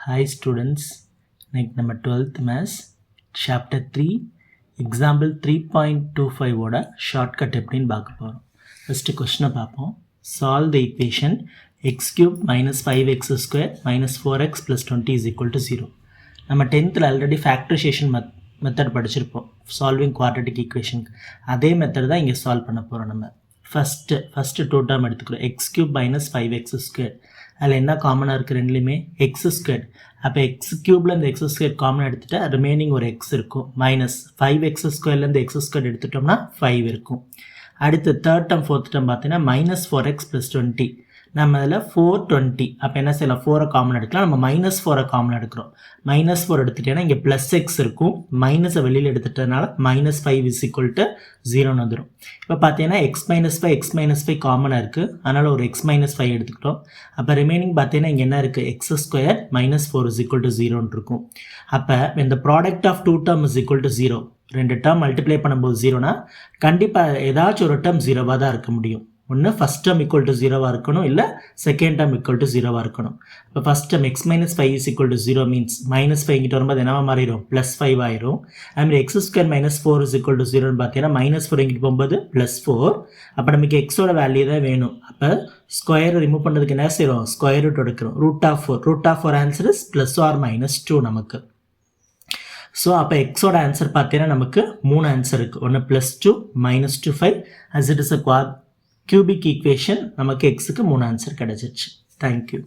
Hi students, இன்னைக்கு நம்ம 12th Maths Chapter 3 Example 3.25 ஓட ஷார்ட்கட் எப்படின்னு பார்க்க போகிறோம். ஃபஸ்ட்டு கொஸ்டினை பார்ப்போம். Solve the equation x cube minus 5x square minus 4x plus 20 is equal to 0. நம்ம 10th ஆல்ரெடி ஃபேக்டரைசேஷன் மெத்தட் படிச்சிருப்போம். சால்விங் குவாட்ரட்டிக் ஈக்குவேஷனுக்கு அதே மெத்தட் தான் இங்கே சால்வ் பண்ண போகிறோம். நம்ம ஃபஸ்ட்டு டூ டேர்ம் எடுத்துக்கிறோம். X cube minus 5x square. அதில் என்ன காமனாக இருக்குது ரெண்டுலேயுமே எக்ஸ் ஸ்கொயர். அப்போ எக்ஸ் க்யூப்பில் இந்த எக்ஸ் ஸ்கொயர் காமனாக எடுத்துகிட்டு ரிமைனிங் ஒரு எக்ஸ் இருக்கும். மைனஸ் 5x ஸ்கொயர்லேருந்து எக்ஸ் ஸ்கொயர் எடுத்துட்டோம்னா 5 இருக்கும். அடுத்து தேர்ட் டேர்ம் ஃபோர்த் டேர்ம் பார்த்தீங்கன்னா மைனஸ் 4x + 20. நம்ம அதில் 420. அப்போ என்ன செய்யலாம், 4 காமன் எடுக்கலாம். நம்ம மைனஸ் 4 காமன் எடுக்கிறோம். மைனஸ் 4 எடுத்துட்டேன்னா இங்கே ப்ளஸ் எக்ஸ் இருக்கும். மைனஸை வெளியில் எடுத்துட்டதுனால மைனஸ் 5 = 0ன்னு வந்துடும். இப்போ பார்த்தீங்கன்னா எக்ஸ் மைனஸ் 5 காமனாக இருக்குது. அதனால் ஒரு எக்ஸ் மைனஸ் 5 எடுத்துக்கிட்டோம். அப்போ ரிமைனிங் பார்த்தீங்கன்னா இங்கே என்ன இருக்குது, எக்ஸ் ஸ்கொயர் மைனஸ் 4 = 0ன்னு இருக்கும். அப்போ இந்த ப்ராடக்ட் ஆஃப் டூ டேர்ம் = 0. ரெண்டு டேர்ம் மல்டிப்ளை பண்ணும்போது 0னா கண்டிப்பாக ஏதாச்சும் ஒரு டேர்ம் 0வாக தான் இருக்க முடியும். ஒன்று ஃபஸ்ட் டேர்ம் = 0வாக இருக்கணும், இல்லை செகண்ட் டேர்ம் = 0வாக இருக்கணும். இப்போ first term X minus 5 = 0 means minus 5 இங்கிட்ட வரும்போது என்னவா மாறிடும், ப்ளஸ் 5 ஆயிரும். அதுமாதிரி எக்ஸ் ஸ்கொயர் மைனஸ் 4 = 0ன்னு பார்த்தீங்கன்னா மைனஸ் 4 இங்கிட்டு போகும்போது ப்ளஸ் 4. அப்போ நமக்கு எக்ஸோட வேல்யூ தான் வேணும். அப்போ ஸ்கொயர் ரிமூவ் பண்ணுறதுக்கு என்ன செய்கிறோம், ஸ்கொயர் ரூட் எடுக்கிறோம். √4 ஆன்சர் இஸ் +or-2 நமக்கு. ஸோ அப்போ எக்ஸோட ஆன்சர் பார்த்தீங்கன்னா நமக்கு 3 ஆன்சர் இருக்குது. ஒன்று +2 -2 5 as it is a cubic equation. நமக்கு எக்ஸுக்கு 3 ஆன்சர் கிடச்சிருச்சு. தேங்க்யூ.